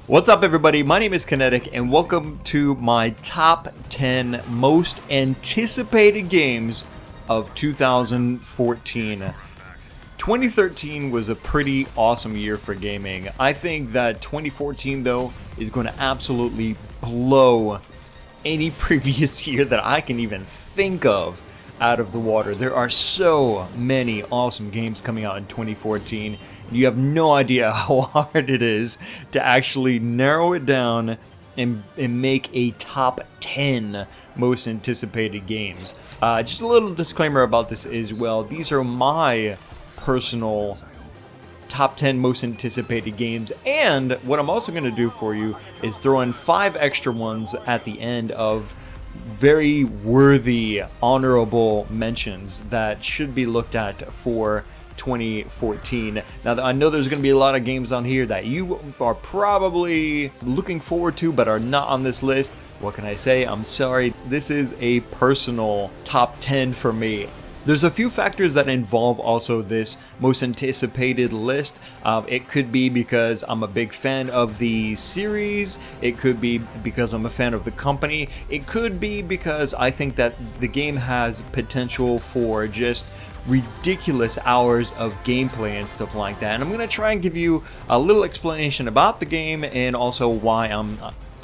What's up, everybody? My name is Kinetic, and welcome to my top 10 most anticipated games of 2014. 2013 was a pretty awesome year for gaming. I think that 2014, though, is going to absolutely blow any previous year that I can even think of out of the water. There are so many awesome games coming out in 2014. You have no idea how hard it is to actually narrow it down and make a top 10 most anticipated games. Just a little disclaimer about this as well. These are my personal top 10 most anticipated games, and what I'm also going to do for you is throw in 5 extra ones at the end of very worthy, honorable mentions that should be looked at for 2014. Now, I know there's going to be a lot of games on here that you are probably looking forward to but are not on this list. What can I say? I'm sorry. This is a personal top 10 for me. There's a few factors that involve also this most anticipated list. It could be because I'm a big fan of the series. It could be because I'm a fan of the company. It could be because I think that the game has potential for just ridiculous hours of gameplay and stuff like that. And I'm going to try and give you a little explanation about the game and also why I'm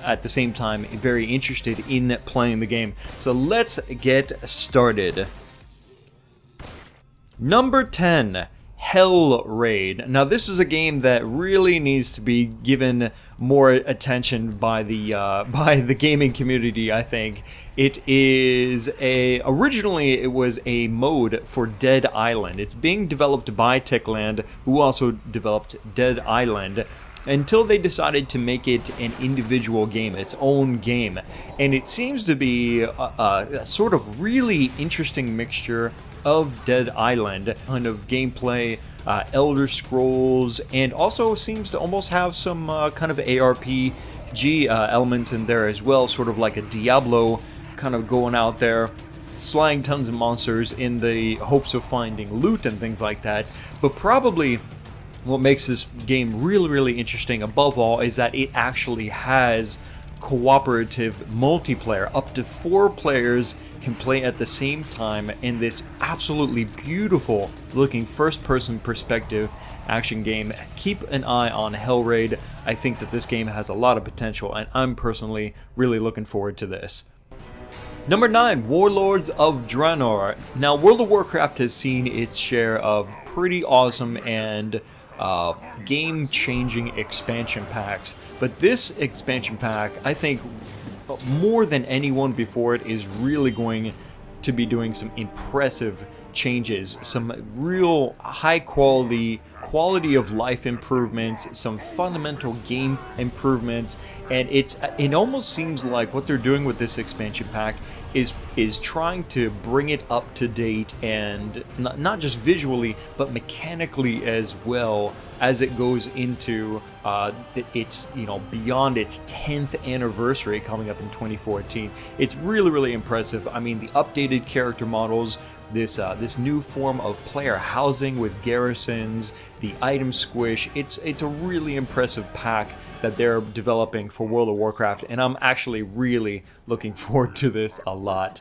at the same time very interested in playing the game. So let's get started. Number 10, Hell Raid. Now, this is a game that really needs to be given more attention by the gaming community, I think. Originally it was a mode for Dead Island. It's being developed by Techland, who also developed Dead Island, until they decided to make it an individual game, its own game. And it seems to be a sort of really interesting mixture of Dead Island, kind of gameplay, Elder Scrolls, and also seems to almost have some kind of ARPG elements in there as well, sort of like a Diablo, kind of going out there, slaying tons of monsters in the hopes of finding loot and things like that. But probably what makes this game really, really interesting above all is that it actually has cooperative multiplayer. Up to 4 players can play at the same time in this absolutely beautiful looking first-person perspective action game. Keep an eye on Hell Raid. I think that this game has a lot of potential, and I'm personally really looking forward to this. Number 9, Warlords of Draenor. Now, World of Warcraft has seen its share of pretty awesome and game-changing expansion packs, but this expansion pack, I think, more than anyone before it, is really going to be doing some impressive changes, some real high quality of life improvements, some fundamental game improvements, and it almost seems like what they're doing with this expansion pack is trying to bring it up to date, and not just visually but mechanically as well, as it goes into its beyond its 10th anniversary coming up in 2014. It's really, really impressive. I mean, the updated character models, this new form of player housing with garrisons, the item squish. It's a really impressive pack that they're developing for World of Warcraft, and I'm actually really looking forward to this a lot.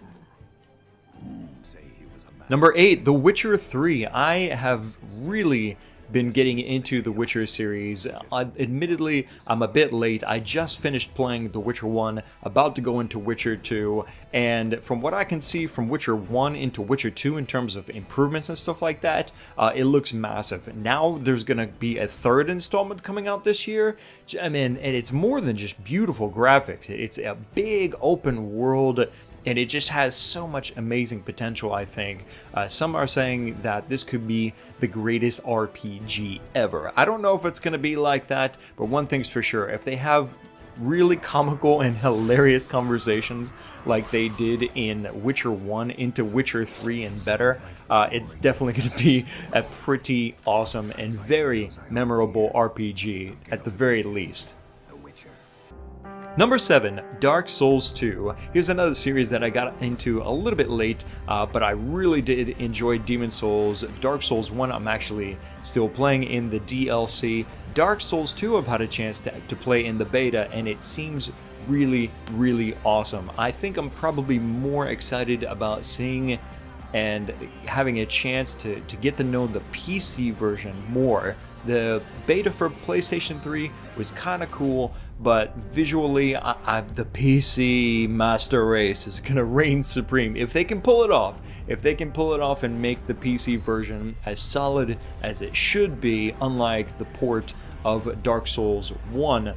Number 8, The Witcher 3. I have really been getting into the Witcher series. Admittedly, I'm a bit late. I just finished playing The Witcher 1, about to go into Witcher 2, and from what I can see from Witcher 1 into Witcher 2 in terms of improvements and stuff like that, it looks massive. Now there's gonna be a 3rd installment coming out this year. I mean, and it's more than just beautiful graphics. It's a big open world, and it just has so much amazing potential, I think. Some are saying that this could be the greatest RPG ever. I don't know if it's going to be like that, but one thing's for sure. If they have really comical and hilarious conversations like they did in Witcher 1 into Witcher 3 and better, it's definitely going to be a pretty awesome and very memorable RPG at the very least. Number 7, Dark Souls 2. Here's another series that I got into a little bit late, but I really did enjoy Demon Souls. Dark Souls 1 I'm actually still playing in the DLC. Dark Souls 2 I've had a chance to play in the beta, and it seems really, really awesome. I think I'm probably more excited about seeing and having a chance to get to know the PC version more. The beta for PlayStation 3 was kind of cool, but visually, the PC master race is gonna reign supreme. If they can pull it off, and make the PC version as solid as it should be, unlike the port of Dark Souls 1,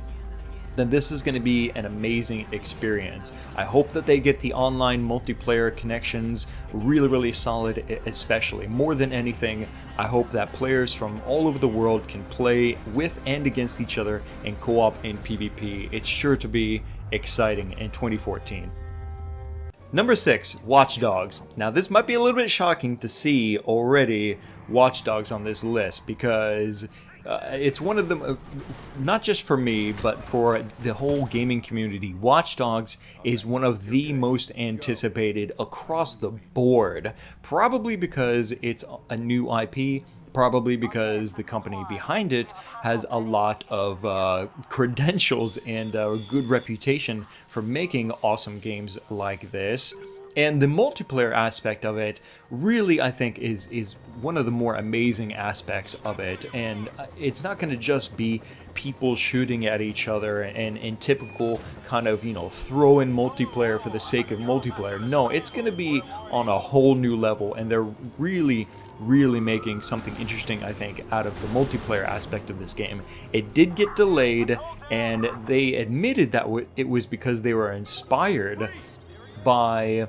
then this is going to be an amazing experience. I hope that they get the online multiplayer connections really, really solid, especially. More than anything, I hope that players from all over the world can play with and against each other in co-op and PvP. It's sure to be exciting in 2014. Number 6, Watch Dogs. Now this might be a little bit shocking to see already Watch Dogs on this list, because it's one of them, not just for me, but for the whole gaming community. Watch Dogs is one of the most anticipated across the board, probably because it's a new IP, probably because the company behind it has a lot of credentials and a good reputation for making awesome games like this. And the multiplayer aspect of it really, I think, is one of the more amazing aspects of it. And it's not going to just be people shooting at each other and in typical kind of, throw in multiplayer for the sake of multiplayer. No, it's going to be on a whole new level, and they're really making something interesting, I think, out of the multiplayer aspect of this game. It did get delayed, and they admitted that it was because they were inspired by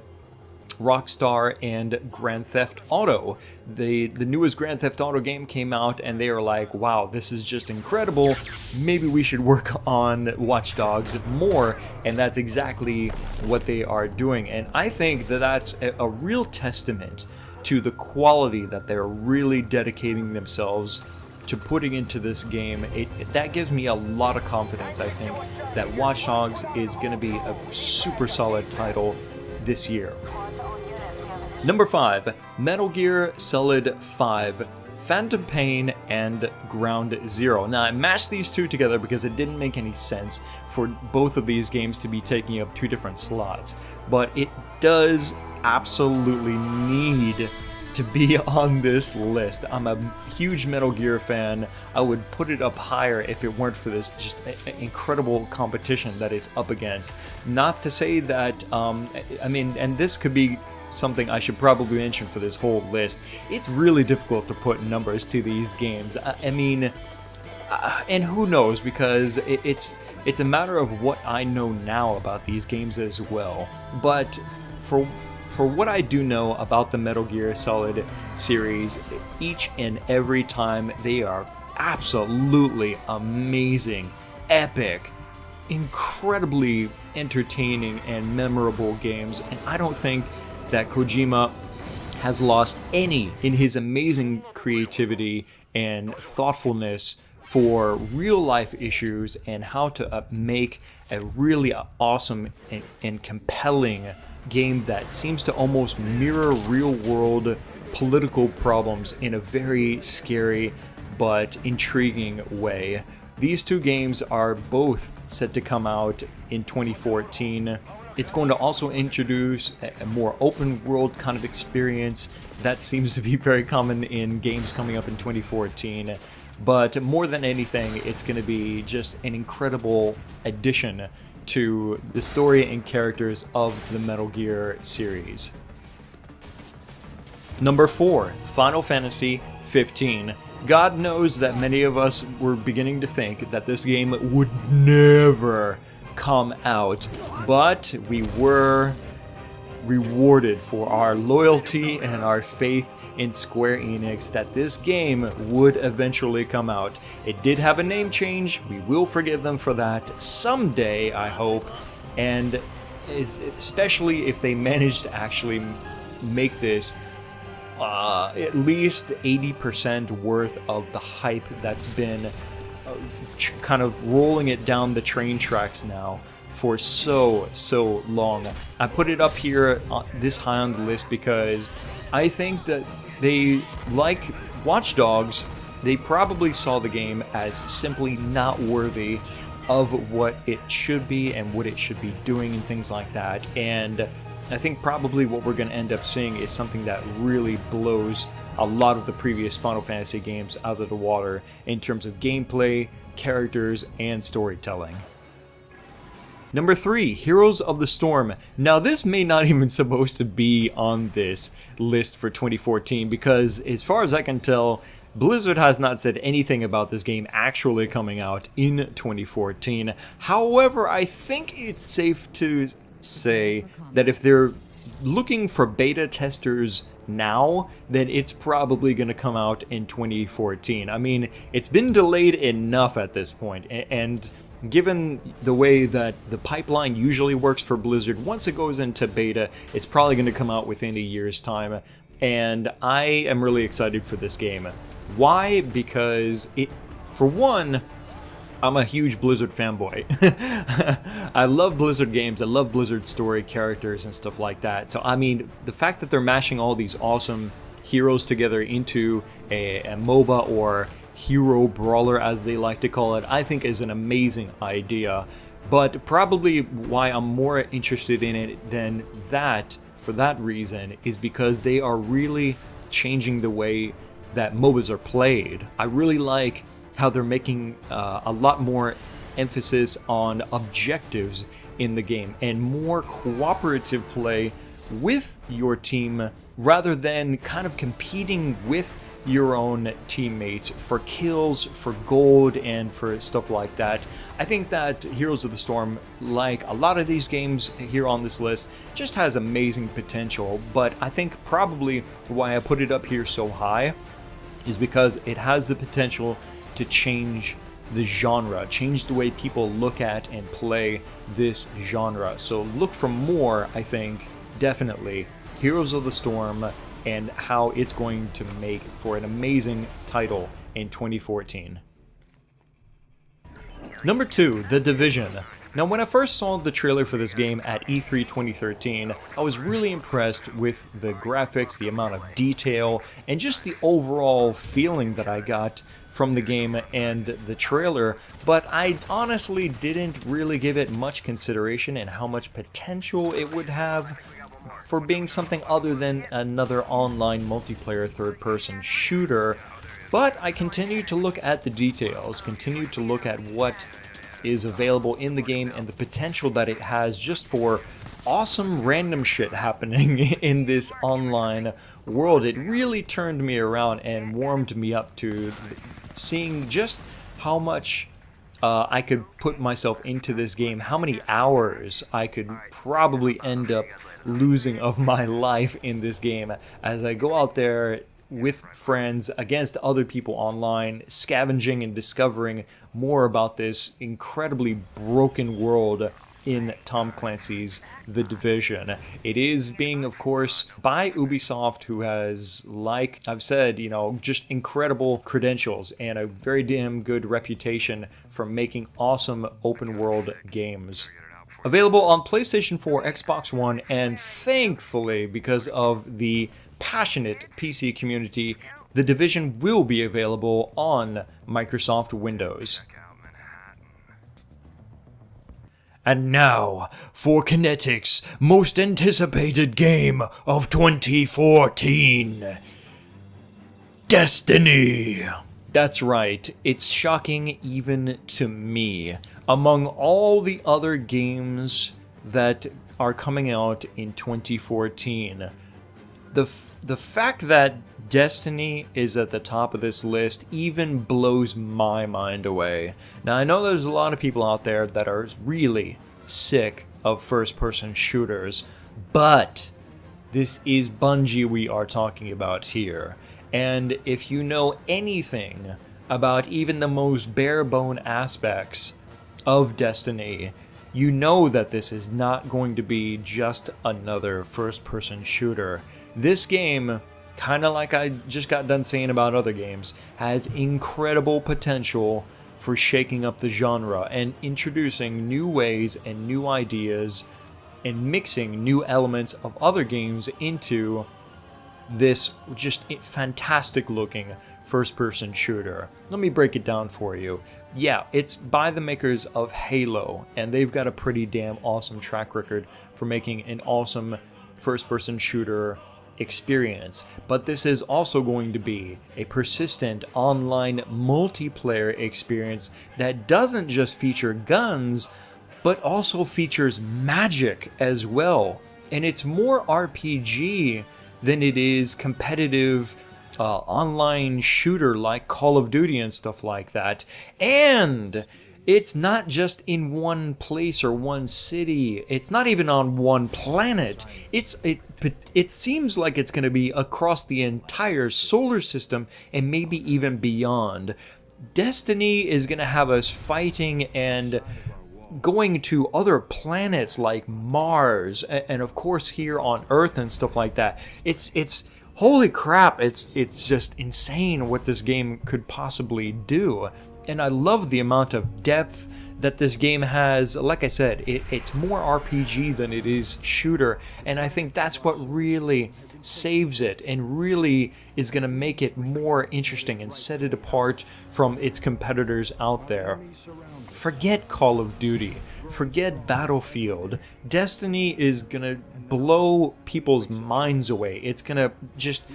Rockstar and Grand Theft Auto. The newest Grand Theft Auto game came out, and they were like, wow, this is just incredible, maybe we should work on Watch Dogs more, and that's exactly what they are doing. And I think that that's a real testament to the quality that they're really dedicating themselves to putting into this game. That gives me a lot of confidence, I think, that Watch Dogs is going to be a super solid title this year. Number 5, Metal Gear Solid 5, Phantom Pain and Ground Zero. Now, I mashed these two together because it didn't make any sense for both of these games to be taking up two different slots, but it does absolutely need to be on this list. I'm a huge Metal Gear fan. I would put it up higher if it weren't for this just incredible competition that it's up against. Not to say that, and this could be something I should probably mention for this whole list. It's really difficult to put numbers to these games. And who knows, because it's a matter of what I know now about these games as well. But for what I do know about the Metal Gear Solid series, each and every time they are absolutely amazing, epic, incredibly entertaining and memorable games. And I don't think that Kojima has lost any in his amazing creativity and thoughtfulness for real life issues and how to make a really awesome and compelling game that seems to almost mirror real world political problems in a very scary but intriguing way. These two games are both set to come out in 2014. It's going to also introduce a more open world kind of experience that seems to be very common in games coming up in 2014. But more than anything, it's going to be just an incredible addition to the story and characters of the Metal Gear series. Number 4, Final Fantasy 15. God knows that many of us were beginning to think that this game would never come out, but we were rewarded for our loyalty and our faith in Square Enix that this game would eventually come out. It did have a name change. We will forgive them for that someday, I hope, and especially if they manage to actually make this at least 80% worth of the hype that's been kind of rolling it down the train tracks now for so long. I put it up here this high on the list because I think that they, like Watch Dogs, they probably saw the game as simply not worthy of what it should be and what it should be doing and things like that. And I think probably what we're going to end up seeing is something that really blows a lot of the previous Final Fantasy games out of the water in terms of gameplay, characters, and storytelling. Number 3, Heroes of the Storm. Now this may not even supposed to be on this list for 2014 because as far as I can tell, Blizzard has not said anything about this game actually coming out in 2014. However, I think it's safe to say that if they're looking for beta testers now, then it's probably going to come out in 2014. I mean, it's been delayed enough at this point, and given the way that the pipeline usually works for Blizzard, once it goes into beta, it's probably going to come out within a year's time, and I am really excited for this game. Why? Because for one, I'm a huge Blizzard fanboy. I love Blizzard games, I love Blizzard story characters and stuff like that. So I mean, the fact that they're mashing all these awesome heroes together into a MOBA or hero brawler as they like to call it, I think is an amazing idea. But probably why I'm more interested in it than that, for that reason, is because they are really changing the way that MOBAs are played. I really like how they're making a lot more emphasis on objectives in the game and more cooperative play with your team rather than kind of competing with your own teammates for kills, for gold, and for stuff like that. I think that Heroes of the Storm, like a lot of these games here on this list, just has amazing potential, but I think probably why I put it up here so high is because it has the potential to change the genre, change the way people look at and play this genre. So look for more, I think, definitely, Heroes of the Storm and how it's going to make for an amazing title in 2014. Number 2, The Division. Now, when I first saw the trailer for this game at E3 2013, I was really impressed with the graphics, the amount of detail, and just the overall feeling that I got from the game and the trailer, but I honestly didn't really give it much consideration and how much potential it would have for being something other than another online multiplayer third-person shooter. But I continued to look at the details, continued to look at what is available in the game and the potential that it has just for awesome random shit happening in this online world. It really turned me around and warmed me up to seeing just how much I could put myself into this game, how many hours I could probably end up losing of my life in this game as I go out there with friends against other people online, scavenging and discovering more about this incredibly broken world in Tom Clancy's The Division. It is being, of course, by Ubisoft, who has, like I've said, you know, just incredible credentials and a very damn good reputation for making awesome open world games. Available on PlayStation 4, Xbox One, and thankfully, because of the passionate PC community, The Division will be available on Microsoft Windows. And now, for Kinetic's most anticipated game of 2014, Destiny! That's right, it's shocking even to me. Among all the other games that are coming out in 2014, the fact that Destiny is at the top of this list even blows my mind away. Now, I know there's a lot of people out there that are really sick of first-person shooters, but this is Bungie we are talking about here. And if you know anything about even the most bare-bone aspects of Destiny, you know that this is not going to be just another first-person shooter. This game, kind of like I just got done saying about other games, has incredible potential for shaking up the genre and introducing new ways and new ideas and mixing new elements of other games into this just fantastic looking first-person shooter. Let me break it down for you. Yeah, it's by the makers of Halo, and they've got a pretty damn awesome track record for making an awesome first-person shooter experience. But this is also going to be a persistent online multiplayer experience that doesn't just feature guns, but also features magic as well. And it's more RPG than it is competitive online shooter like Call of Duty and stuff like that. And it's not just in one place or one city. It's not even on one planet. It seems like it's going to be across the entire solar system and maybe even beyond. Destiny is going to have us fighting and going to other planets like Mars and of course here on Earth and stuff like that. It's holy crap, it's just insane what this game could possibly do. And I love the amount of depth that this game has. Like I said, it's more RPG than it is shooter, and I think that's what really saves it and really is going to make it more interesting and set it apart from its competitors out there. Forget Call of Duty, forget Battlefield. Destiny is going to blow people's minds away. It's going to just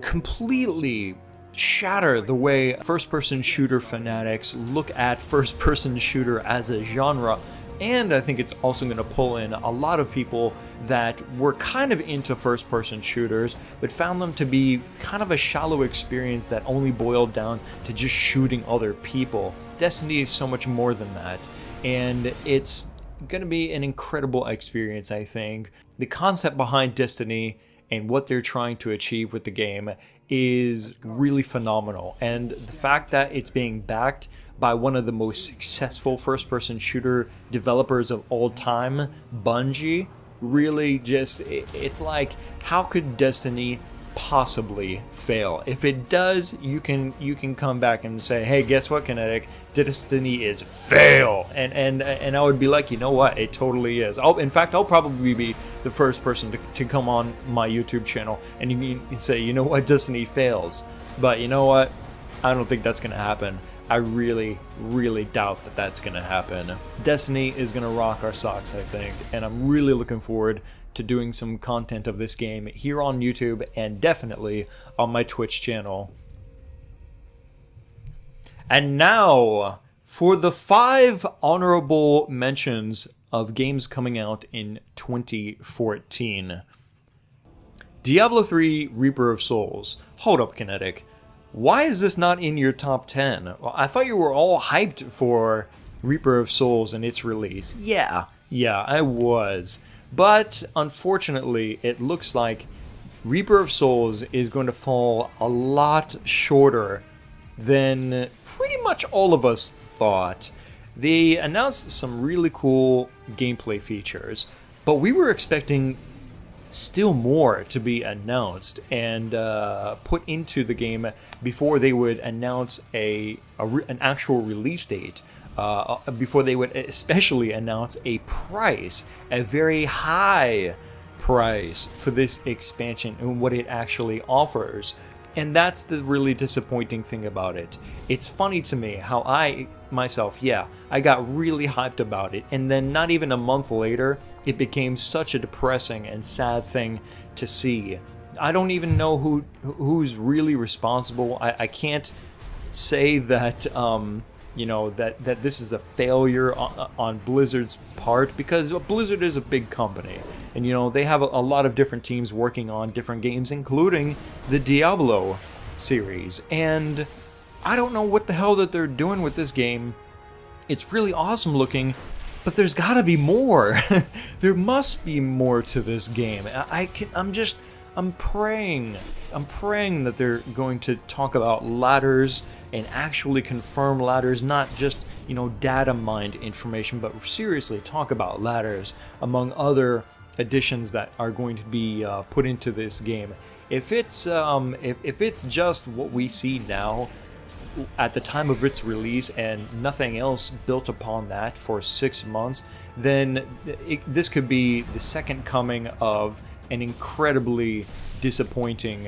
completely shatter the way first-person shooter fanatics look at first-person shooter as a genre. And I think it's also going to pull in a lot of people that were kind of into first-person shooters, but found them to be kind of a shallow experience that only boiled down to just shooting other people. Destiny is so much more than that, and it's going to be an incredible experience, I think. The concept behind Destiny and what they're trying to achieve with the game is really phenomenal, and the fact that it's being backed by one of the most successful first-person shooter developers of all time, Bungie, really just, it's like, how could Destiny possibly fail? If it does, you can come back and say, hey, guess what, Kinetic? Destiny is fail, and I would be like, you know what, it totally is. In fact, I'll probably be the first person to come on my YouTube channel and you can say, you know what, Destiny fails. But you know what, I don't think that's gonna happen. I really, really doubt that that's gonna happen. Destiny is gonna rock our socks, I think, and I'm really looking forward to doing some content of this game here on YouTube and definitely on my Twitch channel. And now for the 5 honorable mentions of games coming out in 2014. Diablo 3 Reaper of Souls. Hold up, Kinetic. Why is this not in your top 10? Well, I thought you were all hyped for Reaper of Souls and its release. Yeah, I was. But unfortunately, it looks like Reaper of Souls is going to fall a lot shorter than pretty much all of us thought. They announced some really cool gameplay features, but we were expecting still more to be announced and put into the game before they would announce an actual release date. Before they would especially announce a price, a very high price for this expansion and what it actually offers. And that's the really disappointing thing about it. It's funny to me how I got really hyped about it, and then not even a month later, it became such a depressing and sad thing to see. I don't even know who's really responsible. I can't say that that this is a failure on Blizzard's part, because Blizzard is a big company, and they have a lot of different teams working on different games, including the Diablo series, and I don't know what the hell that they're doing with this game. It's really awesome looking, but there's gotta be more. There must be more to this game. I'm praying that they're going to talk about ladders and actually confirm ladders, not just, data mined information, but seriously talk about ladders among other additions that are going to be put into this game. If it's just what we see now, at the time of its release and nothing else built upon that for 6 months, then this could be the second coming of an incredibly disappointing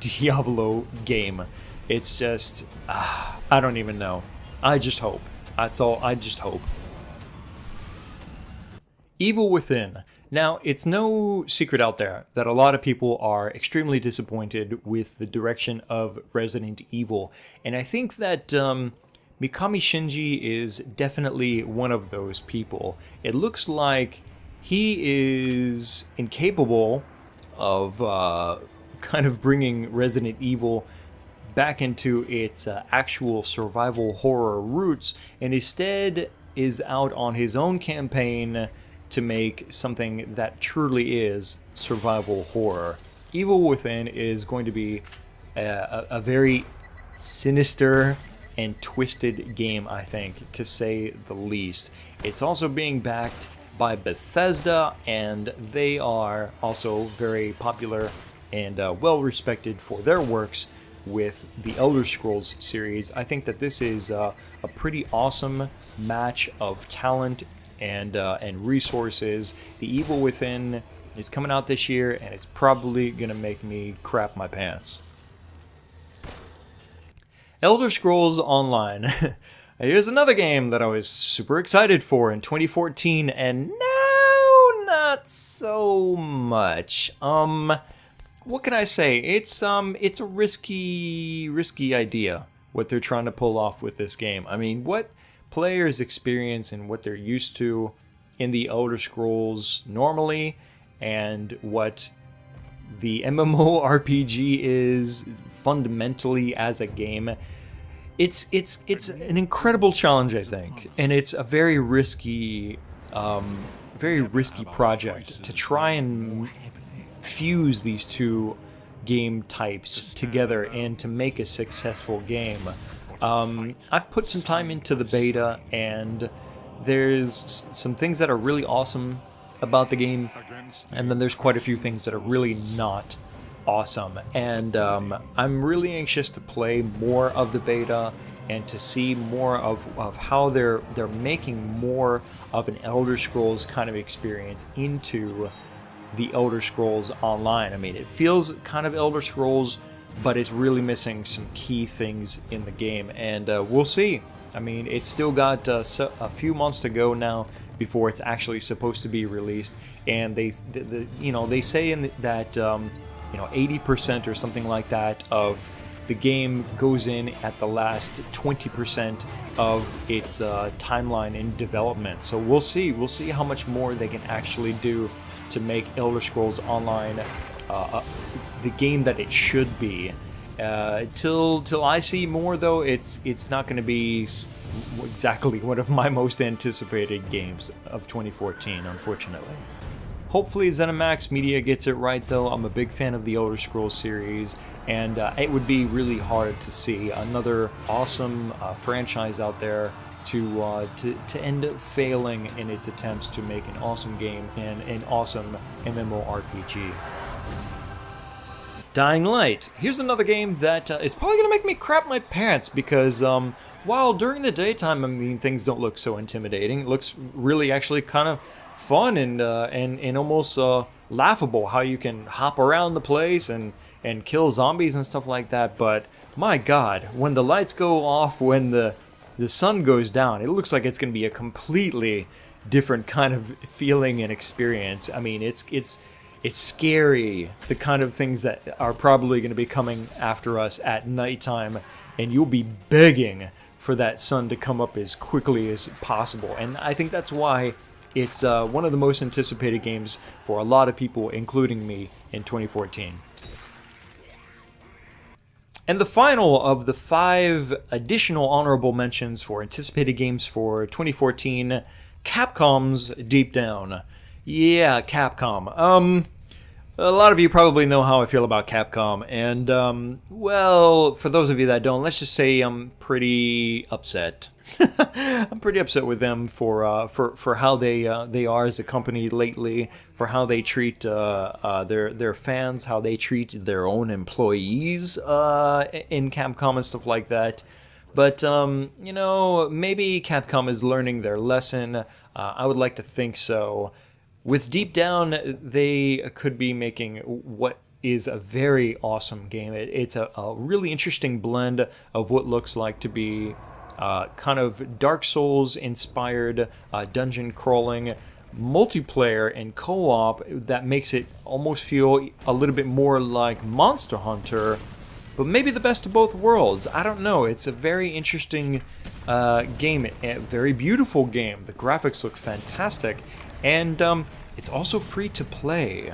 Diablo game. It's just, I don't even know. I just hope. That's all. I just hope. Evil Within. Now, it's no secret out there that a lot of people are extremely disappointed with the direction of Resident Evil. And I think that Mikami Shinji is definitely one of those people. It looks like he is incapable of kind of bringing Resident Evil back into its actual survival horror roots, and instead is out on his own campaign to make something that truly is survival horror. Evil Within is going to be a very sinister and twisted game, I think, to say the least. It's also being backed by Bethesda, and they are also very popular and well respected for their works with the Elder Scrolls series. I think that this is a pretty awesome match of talent and resources. The Evil Within is coming out this year, and it's probably gonna make me crap my pants. Elder Scrolls Online. Here's another game that I was super excited for in 2014, and now not so much. What can I say? It's a risky idea what they're trying to pull off with this game. I mean, what players experience and what they're used to in the Elder Scrolls normally, and what the MMORPG is fundamentally as a game. It's an incredible challenge, I think, and it's a very risky project to try and fuse these two game types together and to make a successful game. I've put some time into the beta, and there's some things that are really awesome about the game, and then there's quite a few things that are really not awesome. And I'm really anxious to play more of the beta and to see more of how they're making more of an Elder Scrolls kind of experience into the Elder Scrolls Online. I mean, it feels kind of Elder Scrolls, but it's really missing some key things in the game, and we'll see. I mean, it's still got a few months to go now before it's actually supposed to be released, and they say that 80% or something like that of the game goes in at the last 20% of its timeline in development. So we'll see how much more they can actually do to make Elder Scrolls Online the game that it should be. Till I see more, though, it's not going to be exactly one of my most anticipated games of 2014, unfortunately. Hopefully ZeniMax Media gets it right, though. I'm a big fan of the Elder Scrolls series, and it would be really hard to see another awesome franchise out there to end up failing in its attempts to make an awesome game and an awesome MMORPG. Dying Light. Here's another game that is probably going to make me crap my pants, because while during the daytime, I mean, things don't look so intimidating. It looks really actually kind of fun and almost laughable how you can hop around the place and kill zombies and stuff like that. But my God, when the lights go off, when the sun goes down, it looks like it's going to be a completely different kind of feeling and experience. I mean, it's scary, the kind of things that are probably going to be coming after us at nighttime, and you'll be begging for that sun to come up as quickly as possible. And I think that's why it's one of the most anticipated games for a lot of people, including me, in 2014. And the final of the 5 additional honorable mentions for anticipated games for 2014, Capcom's Deep Down. Yeah, Capcom. A lot of you probably know how I feel about Capcom, and well, for those of you that don't, let's just say I'm pretty upset. I'm pretty upset with them for how they are as a company lately, for how they treat their fans, how they treat their own employees in Capcom and stuff like that. But you know, maybe Capcom is learning their lesson. I would like to think so. With Deep Down, they could be making what is a very awesome game. It's a really interesting blend of what looks like to be kind of Dark Souls inspired dungeon crawling multiplayer and co-op that makes it almost feel a little bit more like Monster Hunter, but maybe the best of both worlds. I don't know. It's a very interesting game, a very beautiful game. The graphics look fantastic, and it's also free to play.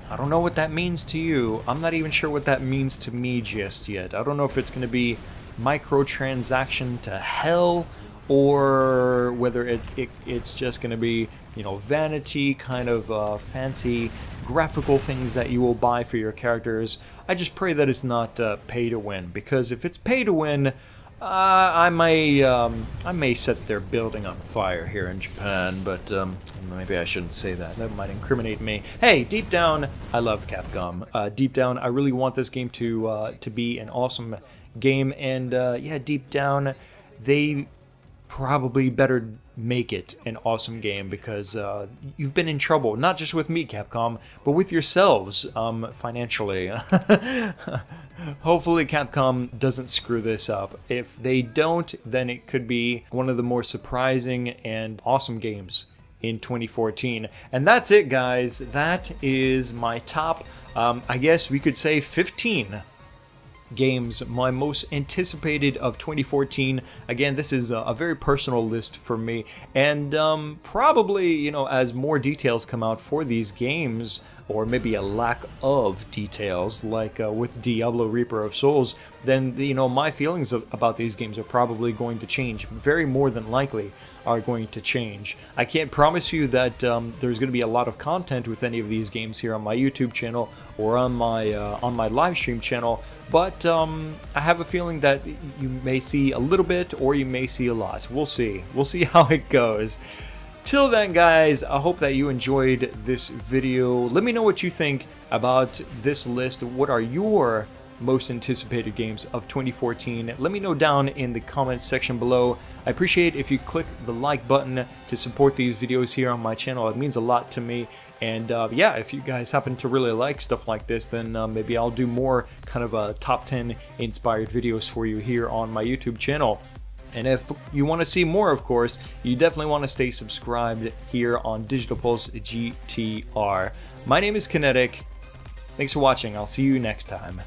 I don't know what that means to you. I'm not even sure what that means to me just yet. I don't know if it's going to be microtransaction to hell, or whether it's just going to be, you know, vanity kind of fancy graphical things that you will buy for your characters. I just pray that it's not pay to win, because if it's pay to win, I may set their building on fire here in Japan, but maybe I shouldn't say that. That might incriminate me. Hey, Deep Down, I love Capcom. Deep Down, I really want this game to be an awesome game, and yeah, Deep Down, they probably better make it an awesome game, because you've been in trouble, not just with me, Capcom, but with yourselves financially. Hopefully Capcom doesn't screw this up. If they don't, then it could be one of the more surprising and awesome games in 2014. And that's it, guys. That is my top, I guess we could say 15 games, my most anticipated of 2014. Again, this is a very personal list for me, and probably, you know, as more details come out for these games, or maybe a lack of details, like with Diablo Reaper of Souls, then, you know, my feelings about these games are probably going to change. Very more than likely are going to change. I can't promise you that there's going to be a lot of content with any of these games here on my YouTube channel or on my live stream channel, but I have a feeling that you may see a little bit or you may see a lot. We'll see. We'll see how it goes. Till then, guys, I hope that you enjoyed this video. Let me know what you think about this list. What are your most anticipated games of 2014? Let me know down in the comments section below. I appreciate if you click the like button to support these videos here on my channel. It means a lot to me. And yeah, if you guys happen to really like stuff like this, then maybe I'll do more kind of top 10 inspired videos for you here on my YouTube channel. And if you want to see more, of course, you definitely want to stay subscribed here on Digital Pulse GTR. My name is Kinetic. Thanks for watching. I'll see you next time.